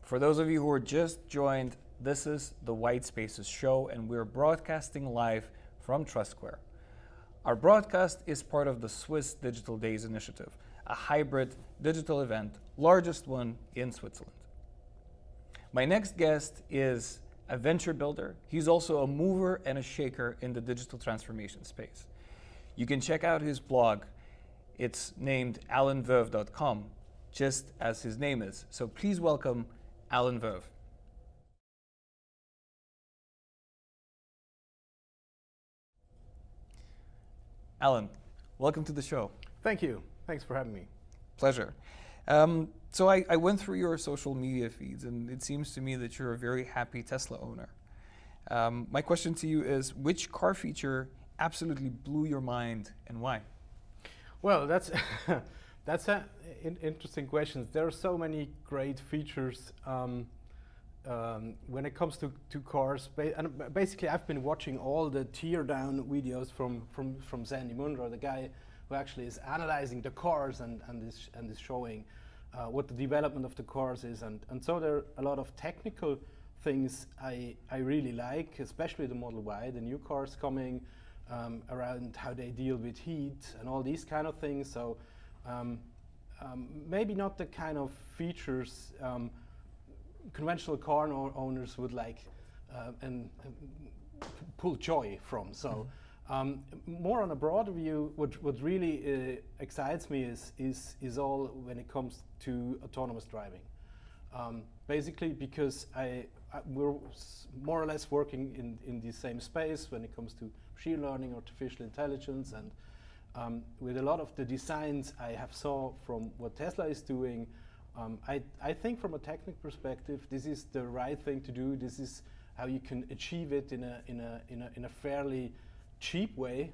For those of you who are just joined, this is the White Spaces show, and we're broadcasting live from Trust Square. Our broadcast is part of the Swiss Digital Days initiative, a hybrid digital event, largest one in Switzerland. My next guest is a venture builder. He's also a mover and a shaker in the digital transformation space. You can check out his blog. It's named AlainVeuve.com, just as his name is. So please welcome Alain Veuve. Alain, welcome to the show. Thank you. Thanks for having me. Pleasure. So I went through your social media feeds, and it seems to me that you're a very happy Tesla owner. My question to you is, which car feature absolutely blew your mind and why? Well, that's that's an interesting question. There are so many great features when it comes to cars. And basically, I've been watching all the tear-down videos from Sandy Munro, the guy who actually is analyzing the cars and is showing what the development of the cars is. And so there are a lot of technical things I really like, especially the Model Y, the new cars coming, around how they deal with heat and all these kind of things. So maybe not the kind of features conventional car owners would like and pull joy from. So more on a broader view, what really excites me is all when it comes to autonomous driving. Basically because we're more or less working in the same space when it comes to machine learning, artificial intelligence, and with a lot of the designs I have saw from what Tesla is doing, I think from a technical perspective, this is the right thing to do. This is how you can achieve it in a fairly cheap way.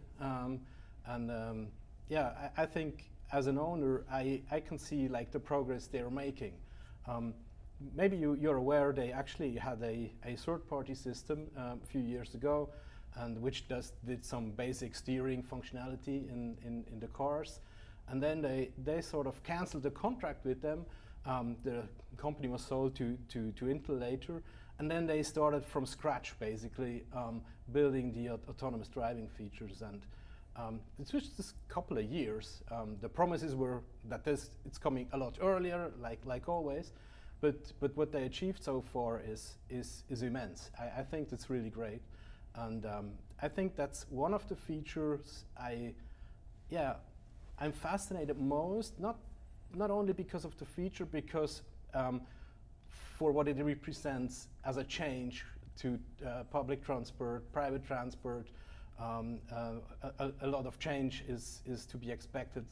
Yeah, I think as an owner, I can see like the progress they're making. Maybe you're aware they actually had a third-party system a few years ago, and which did some basic steering functionality in the cars, and then they sort of canceled the contract with them. The company was sold to Intel later, and then they started from scratch, basically building the autonomous driving features. And it took just a couple of years. The promises were that it's coming a lot earlier, like always. But what they achieved so far is immense. I think that's really great, and I think that's one of the features I'm fascinated most. Not only because of the feature, because for what it represents as a change to public transport, private transport. A lot of change is to be expected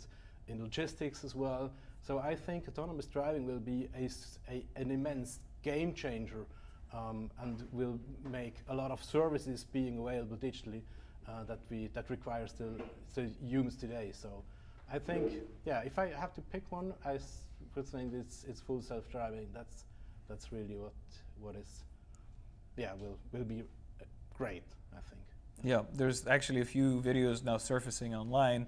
in logistics as well. So I think autonomous driving will be an immense game changer, and will make a lot of services being available digitally that requires the humans today. So I think, yeah, if I have to pick one, I would think it's full self-driving. That's really what is, yeah, will be great, I think. Yeah, there's actually a few videos now surfacing online,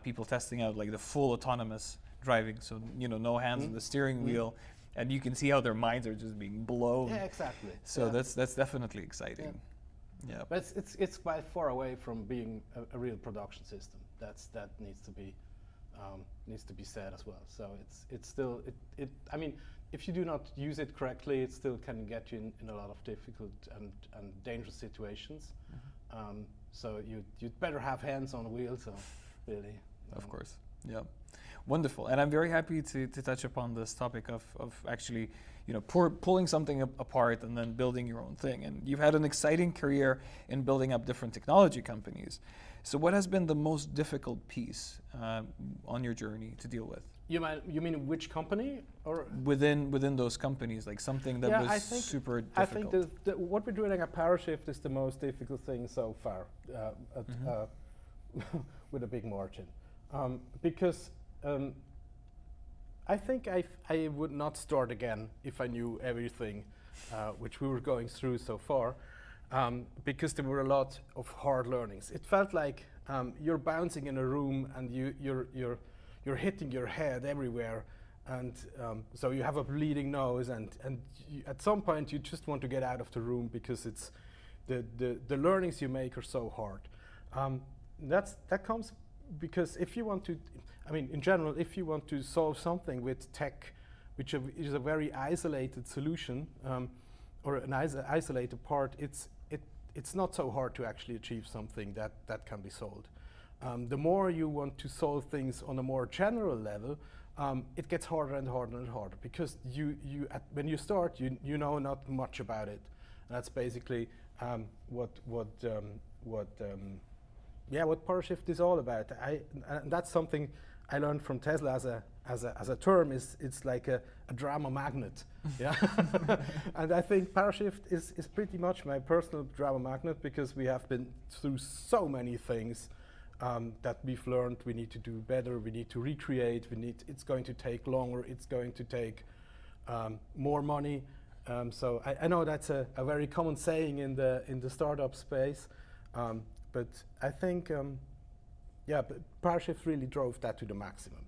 people testing out like the full autonomous driving, so no hands on the steering wheel, and you can see how their minds are just being blown. Yeah, exactly. So that's definitely exciting. Yeah. But it's quite far away from being a real production system. That needs to be said as well. So it's still I mean, if you do not use it correctly, it still can get you in a lot of difficult and dangerous situations. So you'd better have hands on the wheel. So really. Of course. Yeah. Wonderful. And I'm very happy to touch upon this topic of actually, pulling something apart and then building your own thing. And you've had an exciting career in building up different technology companies. So what has been the most difficult piece on your journey to deal with? You mean which company, or within those companies, like something that was super difficult? I think what we're doing at Parashift is the most difficult thing so far, with a big margin, because I think I would not start again if I knew everything, which we were going through so far, because there were a lot of hard learnings. It felt like you're bouncing in a room and you're hitting your head everywhere, And so you have a bleeding nose, and you, at some point you just want to get out of the room because it's the learnings you make are so hard. That comes because if you want to, I mean, in general, if you want to solve something with tech, which is a very isolated solution, or an isolated part, it's not so hard to actually achieve something that can be sold. The more you want to solve things on a more general level, it gets harder and harder and harder because when you start, you know not much about it. And that's basically what Parashift is all about. And that's something I learned from Tesla as a term. It's like a drama magnet. Yeah. And I think Parashift is pretty much my personal drama magnet because we have been through so many things that we've learned. We need to do better. We need to recreate. It's going to take longer. It's going to take more money. So I know that's a very common saying in the startup space, but I think but Parashift really drove that to the maximum.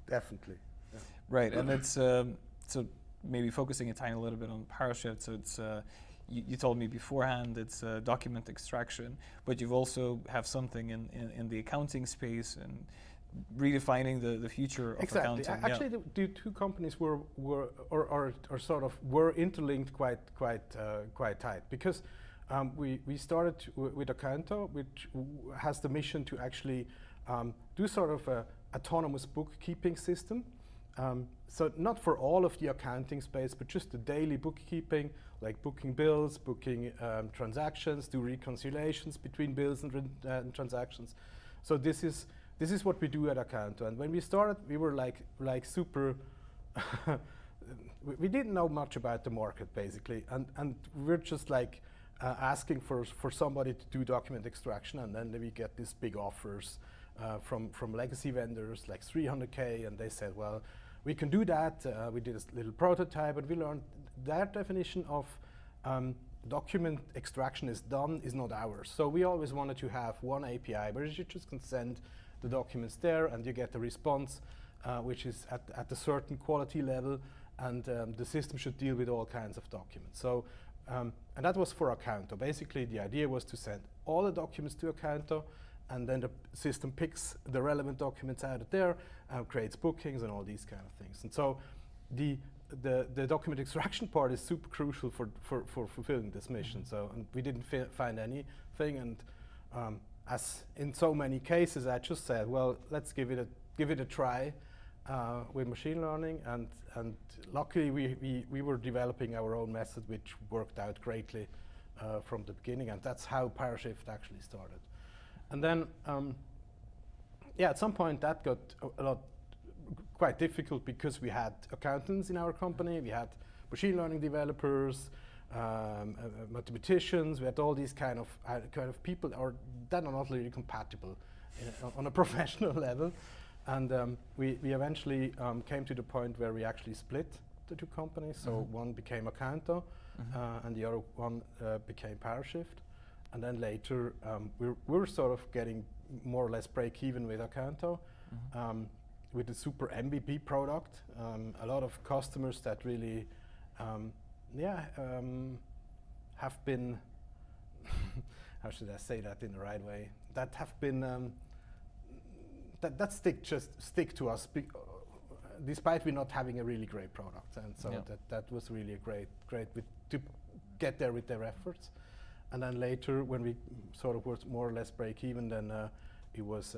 Definitely. Yeah. Right, and it's so maybe focusing a tiny little bit on Parashift. So it's you told me beforehand it's document extraction, but you've also have something in the accounting space and redefining the future of accounting. Actually, the two companies were interlinked quite tight because we started with Accounto, which has the mission to actually do sort of a autonomous bookkeeping system. So not for all of the accounting space, but just the daily bookkeeping, like booking bills, booking transactions, do reconciliations between bills and transactions. So this is what we do at Accounto. And when we started, we were like super. we didn't know much about the market basically, and we're just like asking for somebody to do document extraction, and then we get these big offers from legacy vendors like 300K, and they said, well, we can do that. We did a little prototype, and we learned their definition of document extraction is not ours. So we always wanted to have one API where you just can send the documents there, and you get the response, which is at a certain quality level, and the system should deal with all kinds of documents. So, and that was for Accounto. Basically, the idea was to send all the documents to Accounto, and then the system picks the relevant documents out of there, creates bookings and all these kind of things. And so the document extraction part is super crucial for fulfilling this mission. So, and we didn't find anything, and as in so many cases, I just said, well, let's give it a try with machine learning, and luckily we were developing our own method, which worked out greatly from the beginning, and that's how Parashift actually started. And then, at some point that got quite difficult because we had accountants in our company, we had machine learning developers, mathematicians. We had all these kind of people that are not really compatible on a professional level, and we eventually came to the point where we actually split the two companies. So one became Accounto, and the other one became Parashift. And then later, we were sort of getting more or less break even with Accounto, with the super MVP product. A lot of customers that really, have been, how should I say that in the right way? That have been, that stick to us, despite we not having a really great product. And so that was really a great to get there with their efforts. And then later, when we sort of were more or less break even, then it was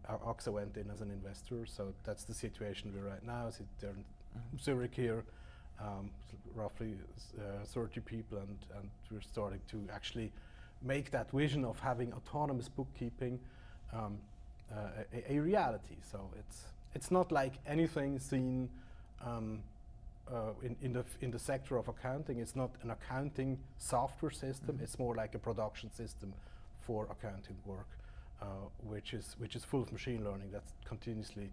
AXA went in as an investor. So that's the situation we're right now. So they're in Zurich here, roughly 30 people, and we're starting to actually make that vision of having autonomous bookkeeping a reality. So it's not like anything seen in the sector of accounting. It's not an accounting software system. It's more like a production system for accounting work, which is full of machine learning that continuously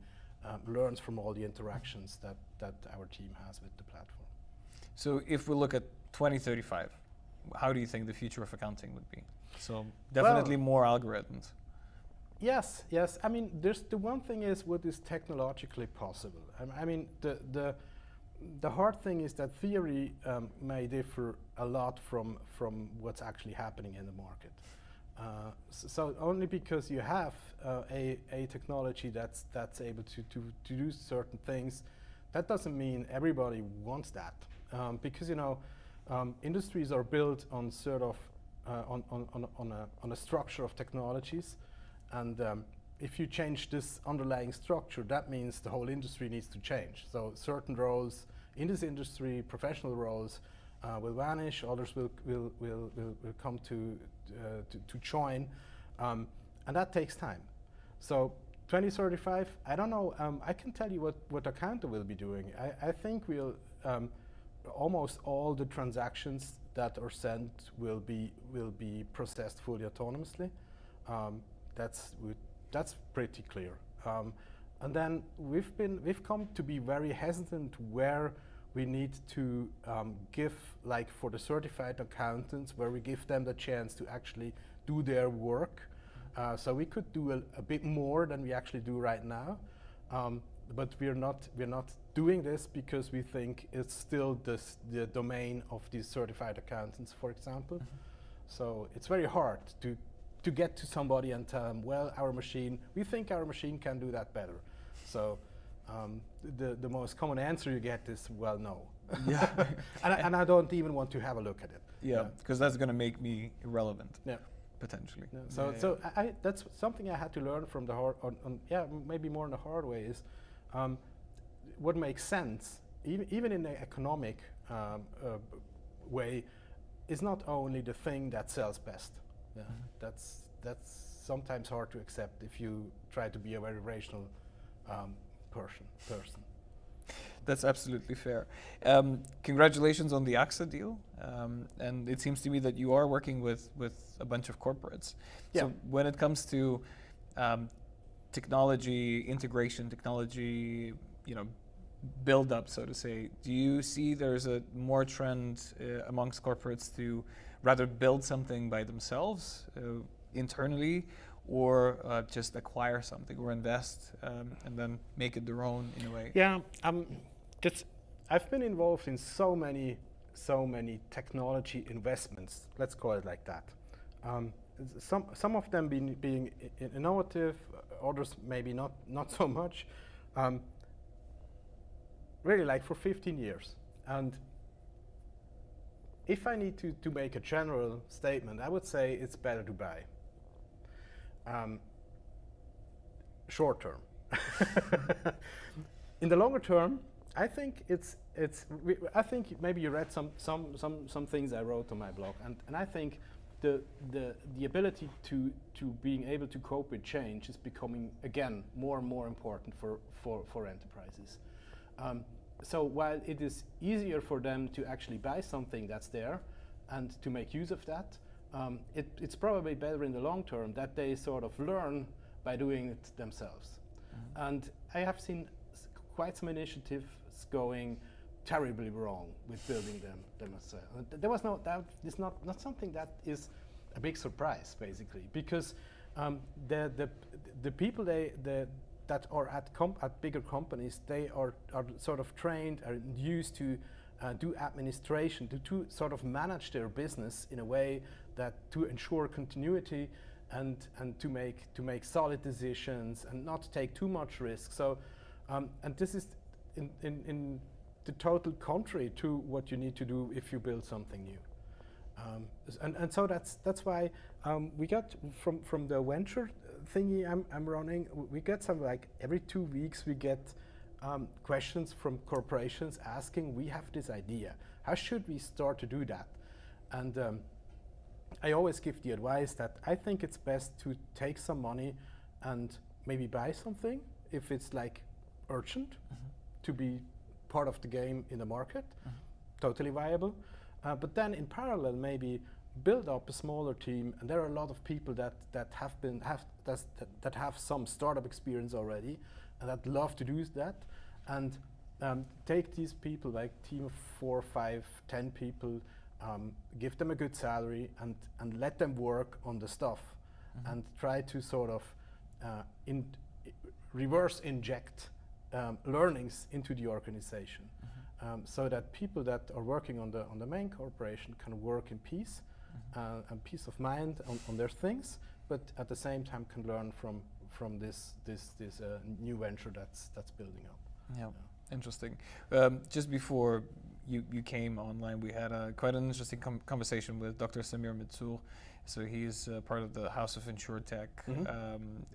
learns from all the interactions that our team has with the platform. So if we look at 2035, how do you think the future of accounting would be? So definitely more algorithms. Yes, yes. I mean, there's the one thing is what is technologically possible. I mean, the hard thing is that theory may differ a lot from what's actually happening in the market. So only because you have a technology that's able to do certain things, that doesn't mean everybody wants that. Because industries are built on sort of on a structure of technologies, and if you change this underlying structure, that means the whole industry needs to change. So certain roles in this industry, professional roles, will vanish. Others will come to join, and that takes time. So 2035, I don't know. I can tell you what Accounto will be doing. I think we'll almost all the transactions that are sent will be processed fully autonomously. That's pretty clear. And then we've come to be very hesitant where we need to give, like for the certified accountants, where we give them the chance to actually do their work. So we could do a bit more than we actually do right now. But we're not doing this because we think it's still the domain of these certified accountants, for example. So it's very hard to get to somebody and tell them, well, we think our machine can do that better. So the most common answer you get is, well, no. Yeah. and I don't even want to have a look at it. Yeah, because that's going to make me irrelevant. Yeah. Potentially. Yeah. So that's something I had to learn from the hard, maybe more in the hard way is, what makes sense, even in the economic way, is not only the thing that sells best. Yeah. That's sometimes hard to accept if you try to be a very rational person. That's absolutely fair. Congratulations on the AXA deal. And it seems to me that you are working with a bunch of corporates. Yeah. So when it comes to technology integration, technology, build up, so to say, do you see there's a more trend amongst corporates to rather build something by themselves internally, or just acquire something or invest and then make it their own in a way? Yeah, I've been involved in so many technology investments. Let's call it like that. Some of them being innovative, others maybe not so much. Really, like for 15 years. And if I need to make a general statement, I would say it's better to buy. Short term. In the longer term, I think I think maybe you read some things I wrote on my blog, and I think the ability to being able to cope with change is becoming again more and more important for enterprises. So while it is easier for them to actually buy something that's there and to make use of that, it's probably better in the long term that they sort of learn by doing it themselves. Mm-hmm. And I have seen quite some initiatives going terribly wrong with building them themselves. There was no doubt. It's not something that is a big surprise, basically, because the people that are at bigger companies, they are sort of trained and used to do administration, to sort of manage their business in a way that to ensure continuity and to make solid decisions and not take too much risk. So and this is in the total contrary to what you need to do if you build something new. And so that's why we got from the venture thingy I'm running, we get some, like every 2 weeks we get questions from corporations asking, we have this idea, how should we start to do that? And I always give the advice that I think it's best to take some money and maybe buy something if it's like urgent, mm-hmm. to be part of the game in the market, mm-hmm. totally viable. But then in parallel, maybe build up a smaller team, and there are a lot of people that have some startup experience already, and that love to do that, and take these people, like team of 4, 5, 10 people, give them a good salary, and let them work on the stuff, mm-hmm. and try to sort of in reverse inject learnings into the organization, so that people that are working on the main corporation can work in peace and peace of mind on their things, but at the same time can learn from this new venture that's building up. Yeah, interesting. Just before you came online, we had quite an interesting conversation with Dr. Samir Mitsour. So he's part of the House of InsurTech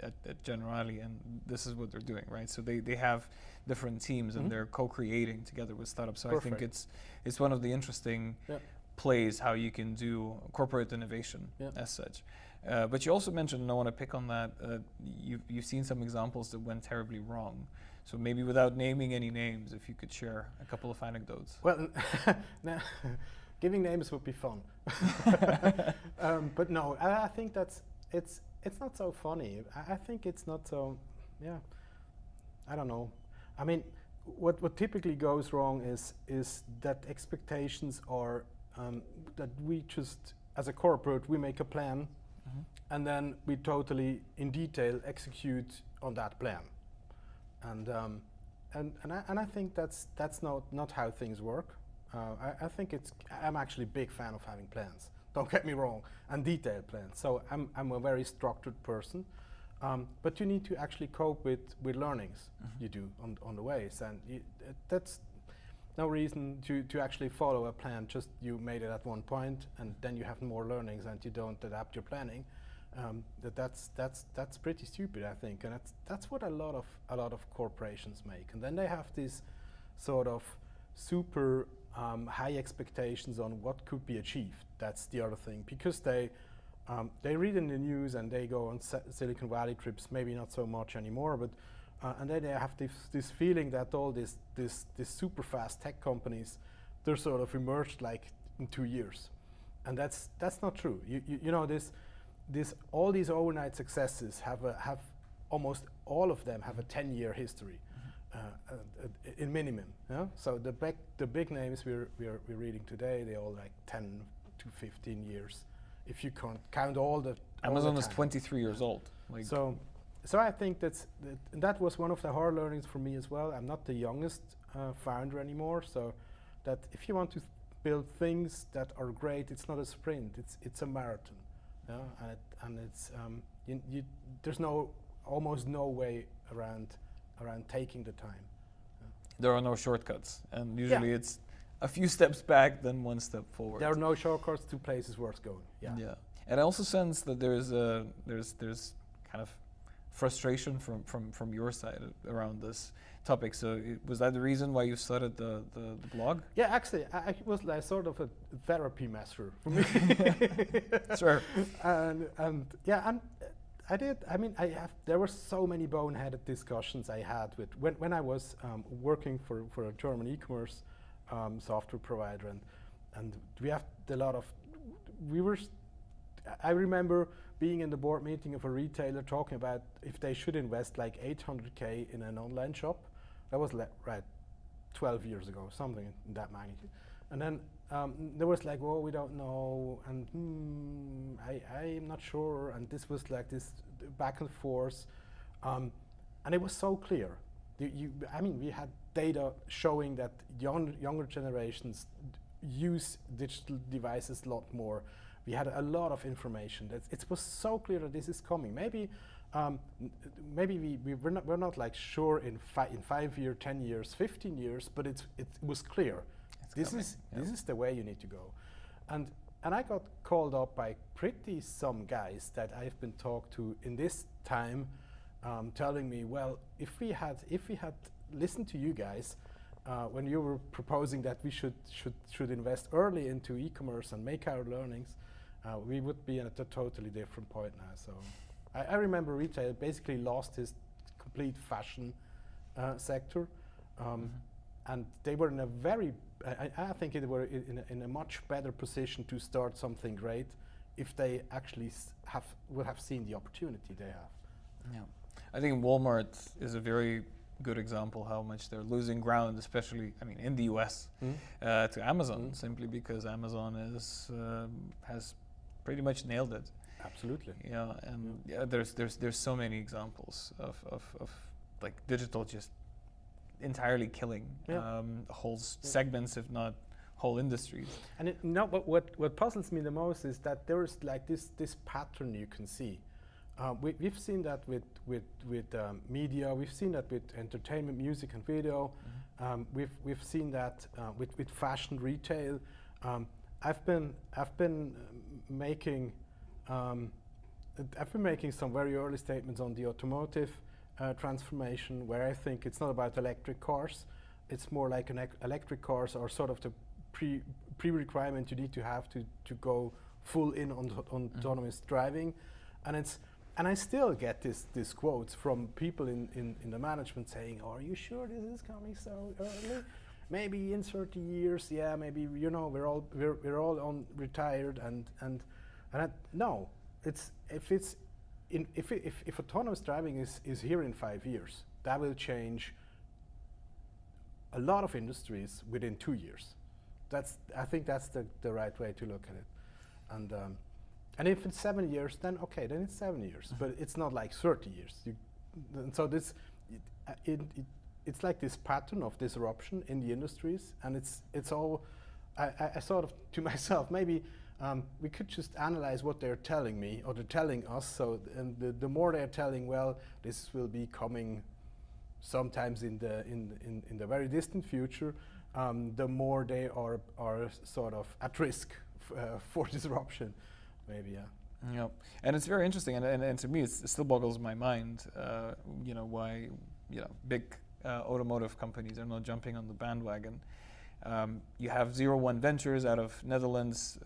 at Generali, and this is what they're doing, right? So they have different teams, and they're co-creating together with startups. So Perfect. I think it's one of the interesting plays how you can do corporate innovation as such. But you also mentioned, and I want to pick on that, you've seen some examples that went terribly wrong. So maybe without naming any names, if you could share a couple of anecdotes. Well, giving names would be fun. But no, I think it's not so funny. I think it's not so, I don't know. I mean, what typically goes wrong is that expectations are that we just, as a corporate, we make a plan, and then we totally, in detail, execute on that plan. And I think that's not how things work. I think I'm actually a big fan of having plans. Don't get me wrong, and detailed plans. So I'm a very structured person, but you need to actually cope with learnings you do on the ways, and that's no reason to actually follow a plan. Just you made it at one point, and then you have more learnings, and you don't adapt your planning. That's pretty stupid, I think, and that's what a lot of corporations make, and then they have this sort of super high expectations on what could be achieved. That's the other thing, because they read in the news and they go on Silicon Valley trips, maybe not so much anymore, but and then they have this feeling that all these super fast tech companies, they're sort of emerged like in 2 years, and that's not true. You know, all these overnight successes have almost all of them have a 10-year history in minimum. Yeah? So the big names we're reading today, they all like 10 to 15 years, if you can't count all the. Amazon is 23 years old. Like so I think that was one of the hard learnings for me as well. I'm not the youngest founder anymore, so that if you want to build things that are great, it's not a sprint, it's a marathon. Yeah? And it's there's almost no way around taking the time. There are no shortcuts, and usually it's a few steps back, then one step forward. There are no shortcuts to places worth going. Yeah. And I also sense that there's kind of frustration from your side around this topic. So was that the reason why you started the blog? Yeah, actually, it was like sort of a therapy measure for me. Sure. And I did. I mean, there were so many boneheaded discussions I had with when I was working for a German e-commerce software provider, and we have a lot of. I remember being in the board meeting of a retailer talking about if they should invest like 800K in an online shop. That was right 12 years ago, something in that magnitude. And then there was like, well, we don't know, and I'm not sure, and this was like this back and forth, and it was so clear. I mean, we had data showing that younger generations use digital devices a lot more. We had a lot of information. It was so clear that this is coming. Maybe we're not like sure in 5 years, 10 years, 15 years, but it was clear. This is the way you need to go, and I got called up by some guys that I've been talked to in this time, telling me, well, if we had listened to you guys when you were proposing that we should invest early into e-commerce and make our learnings, we would be at a totally different point now. So I remember retail basically lost his complete fashion sector, and they were in a very. I think they were in a much better position to start something great if they actually would have seen the opportunity they have. Yeah, I think Walmart is a very good example how much they're losing ground, especially in the US, to Amazon, simply because Amazon has pretty much nailed it. Absolutely. Yeah, and there's so many examples of like digital just entirely killing whole segments, if not whole industries. And but what puzzles me the most is that there is like this pattern you can see. We've seen that with media. We've seen that with entertainment, music, and video. We've seen that with fashion retail. I've been making some very early statements on the automotive transformation, where I think it's not about electric cars. It's more like electric cars are sort of the pre-requirement you need to have to go full in on autonomous driving, and I still get these quotes from people in the management saying, "Are you sure this is coming so early? Maybe in 30 years, yeah, maybe we're all on retired and no, if autonomous driving is here in 5 years, that will change a lot of industries within 2 years. I think that's the right way to look at it, and if it's 7 years, then okay, then it's 7 years, but it's not like 30 years. And so it's like this pattern of disruption in the industries, and it's all. I thought of to myself, maybe we could just analyze what they're telling me or they're telling us. So, and the more they're telling, well, this will be coming sometimes in the very distant future, the more they are sort of at risk for disruption. Maybe, yeah. Yeah, and it's very interesting, and to me, it still boggles my mind. Why big automotive companies are not jumping on the bandwagon. You have 01 Ventures out of Netherlands.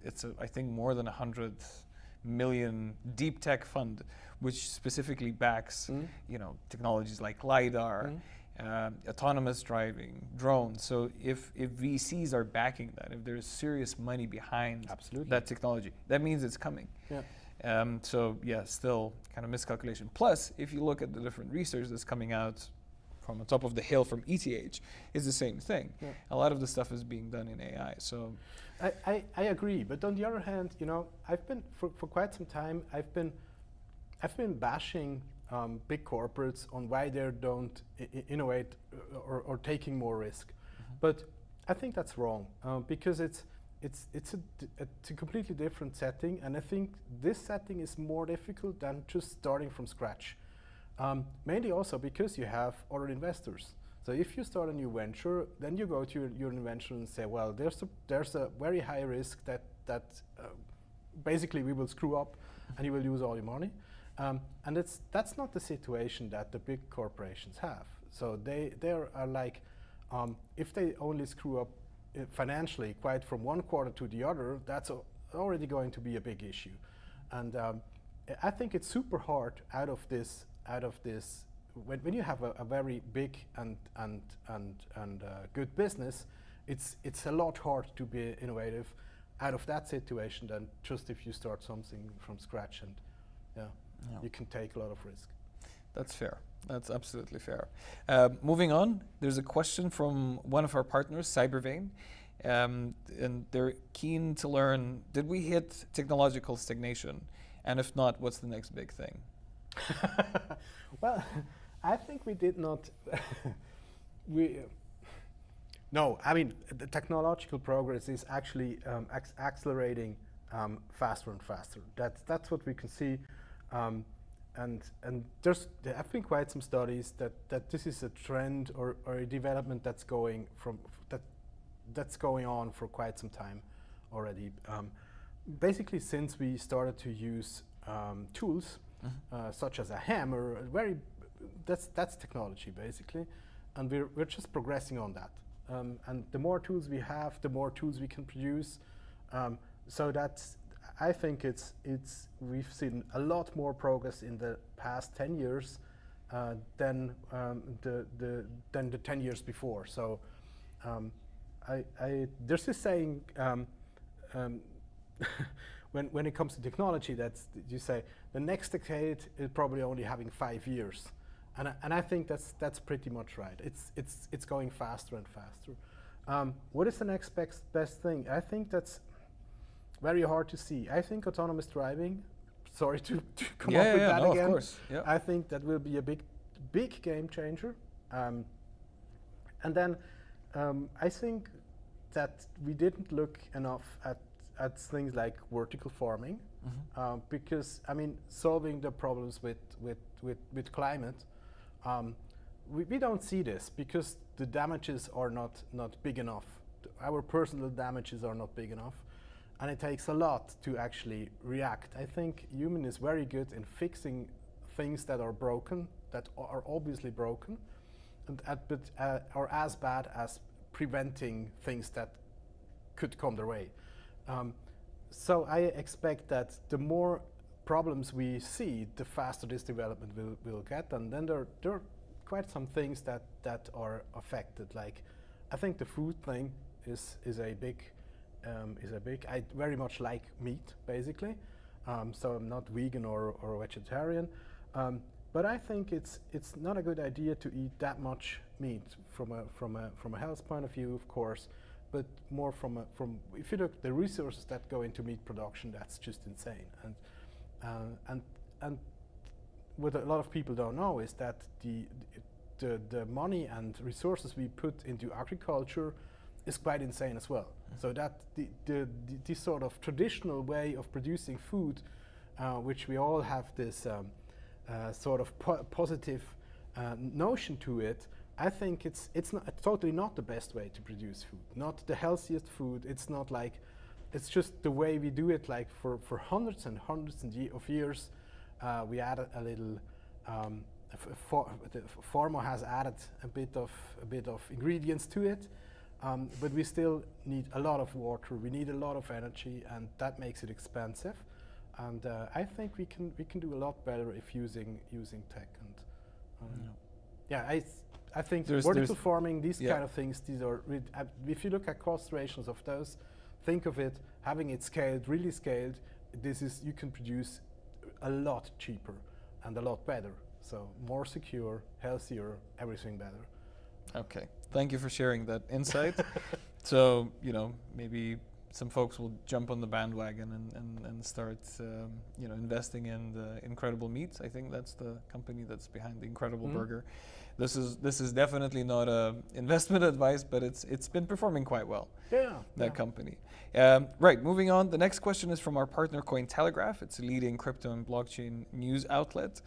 It's I think more than 100 million deep tech fund, which specifically backs technologies like LiDAR, autonomous driving, drones. So if VCs are backing that, if there's serious money behind that technology, that means it's coming. Yeah. Still kind of miscalculation. Plus, if you look at the different research that's coming out from on top of the hill from ETH, is the same thing. Yeah. A lot of the stuff is being done in AI. So I agree, but on the other hand, I've been for quite some time I've been bashing big corporates on why they don't innovate or taking more risk, but I think that's wrong because it's a completely different setting, and I think this setting is more difficult than just starting from scratch. Mainly also because you have other investors. So if you start a new venture, then you go to your investor and say, well, there's a very high risk that basically we will screw up and you will lose all your money. And that's not the situation that the big corporations have. So they are like, if they only screw up financially quite from one quarter to the other, that's already going to be a big issue. And I think it's super hard out of this when you have a very big and good business, it's a lot harder to be innovative out of that situation than just if you start something from scratch, and you can take a lot of risk. That's fair. That's absolutely fair. Moving on, there's a question from one of our partners, Cybervein, and they're keen to learn, did we hit technological stagnation? And if not, what's the next big thing? Well, I think we did not. No, I mean, the technological progress is actually accelerating faster and faster. That's what we can see. And there have been quite some studies that this is a trend or a development that's going on for quite some time already. Basically, since we started to use tools such as a hammer, that's technology basically, and we're just progressing on that. And the more tools we have, the more tools we can produce. So I think we've seen a lot more progress in the past 10 years than the 10 years before. So there's this saying when it comes to technology, you say the next decade is probably only having 5 years, and I think that's pretty much right. It's going faster and faster. What is the next best thing? I think very hard to see. I think autonomous driving, sorry to come Yeah, up yeah, with yeah, that no, again. of course. Yeah. I think that will be a big game changer. And then I think that we didn't look enough at things like vertical farming, because I mean solving the problems with climate, we don't see this because the damages are not big enough. Our personal damages are not big enough, and it takes a lot to actually react. I think human is very good in fixing things that are broken, that are obviously broken, and but are as bad as preventing things that could come their way. So I expect that the more problems we see, the faster this development will get, and then there are quite some things that are affected. Like, I think the food thing is a big. I very much like meat, basically, so I'm not vegan or vegetarian. But I think it's not a good idea to eat that much meat from a health point of view, of course, but more from if you look at the resources that go into meat production, that's just insane. And what a lot of people don't know is that the money and resources we put into agriculture is quite insane as well. So that the sort of traditional way of producing food, which we all have this sort of positive notion to it, I think it's totally not the best way to produce food, not the healthiest food. It's not like, it's just the way we do it. Like for hundreds and hundreds of years, we added a little. The farmer has added a bit of ingredients to it, but we still need a lot of water. We need a lot of energy, and that makes it expensive. And I think we can do a lot better if using tech. And I think vertical farming, these kind of things, these are if you look at cost ratios of those, think of it having it scaled, really scaled. You can produce a lot cheaper and a lot better. So more secure, healthier, everything better. Okay, thank you for sharing that insight. So, maybe some folks will jump on the bandwagon and start, investing in the Incredible Meats. I think that's the company that's behind the Incredible Burger. This is definitely not a investment advice, but it's been performing quite well. That company. Right, moving on. The next question is from our partner Cointelegraph. It's a leading crypto and blockchain news outlet.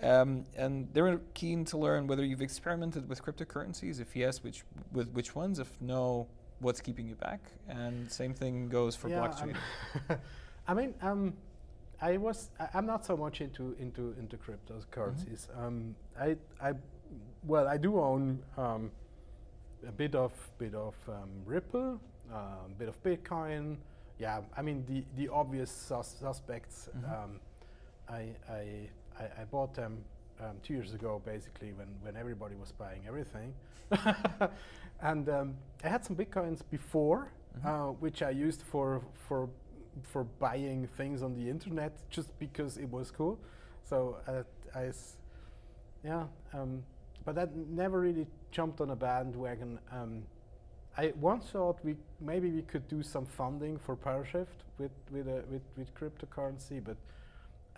And they're keen to learn whether you've experimented with cryptocurrencies. If yes, with which ones? If no, what's keeping you back? And same thing goes for blockchain. I mean, I'm not so much into cryptocurrencies. I do own a bit of Ripple, a bit of Bitcoin. Yeah, I mean the obvious suspects. I bought them 2 years ago, basically, when everybody was buying everything. And I had some Bitcoins before, which I used for buying things on the internet just because it was cool. So but that never really jumped on a bandwagon. I once thought maybe we could do some funding for Parashift with cryptocurrency, but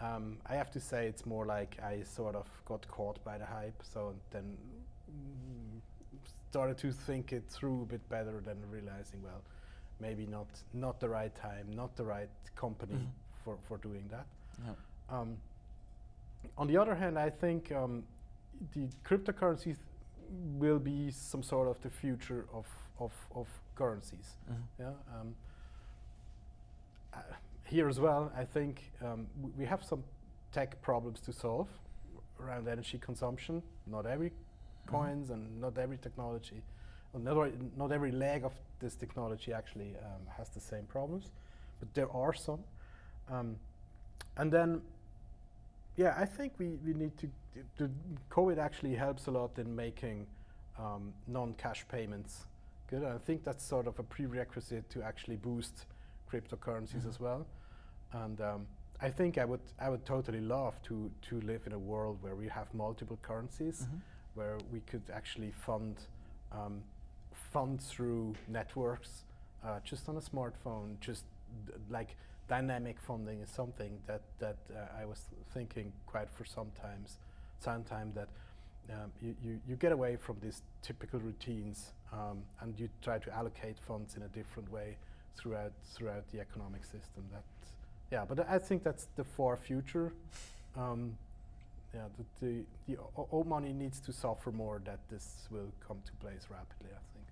I have to say it's more like I sort of got caught by the hype, so then started to think it through a bit better than realizing, well, maybe not the right time, not the right company for doing that. Yeah. On the other hand, I think the cryptocurrencies will be some sort of the future of currencies. Yeah. Here as well, I think we have some tech problems to solve around energy consumption. Not every coins and not every technology, not every leg of this technology actually has the same problems, but there are some. And then, I think we need the COVID actually helps a lot in making non-cash payments good. And I think that's sort of a prerequisite to actually boost cryptocurrencies as well. And I think I would totally love to live in a world where we have multiple currencies, where we could actually fund through networks just on a smartphone, just like dynamic funding is something that I was thinking quite for some time that you get away from these typical routines and you try to allocate funds in a different way throughout the economic system. But I think that's the far future. The old money needs to suffer more that this will come to place rapidly, I think.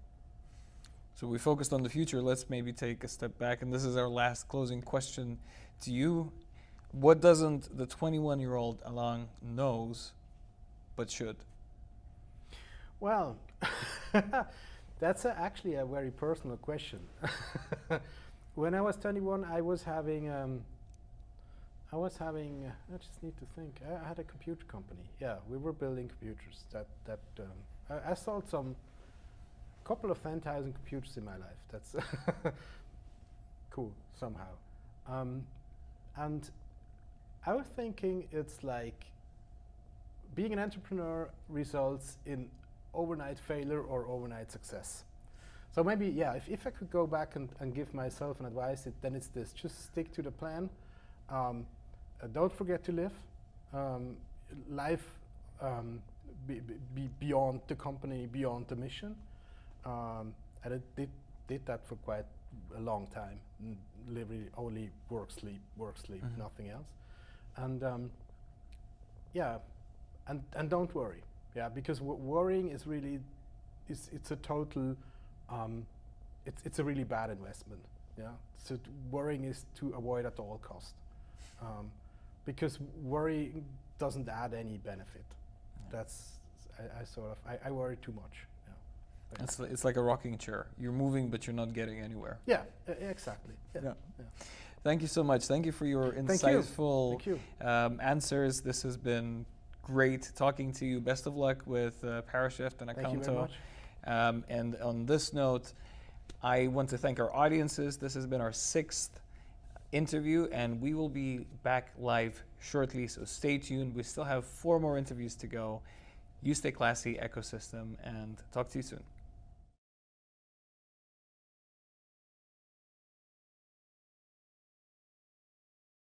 So we focused on the future. Let's maybe take a step back, and this is our last closing question to you. What doesn't the 21-year-old Alain knows but should? Well, that's actually a very personal question. When I was 21, I just need to think. I had a computer company. Yeah, we were building computers. I sold couple of 10,000 computers in my life. That's cool somehow. And I was thinking it's like being an entrepreneur results in overnight failure or overnight success. So maybe, if I could go back and give myself an advice, then it's this: just stick to the plan. Don't forget to live. Life be beyond the company, beyond the mission. And I did that for quite a long time. Literally only work, sleep, mm-hmm. Nothing else. And and don't worry. Yeah, because worrying is really it's a total it's a really bad investment. Yeah. So worrying is to avoid at all cost. Because worry doesn't add any benefit. That's I worry too much. Yeah. It's like a rocking chair. You're moving, but you're not getting anywhere. Yeah, exactly. Yeah. Thank you so much. Thank you for your insightful Thank you. Answers. This has been great talking to you. Best of luck with Parashift and Accounto. Thank you very much. And on this note, I want to thank our audiences. This has been our 6th interview, and we will be back live shortly, so stay tuned. We still have 4 more interviews to go. You stay classy, ecosystem, and talk to you soon.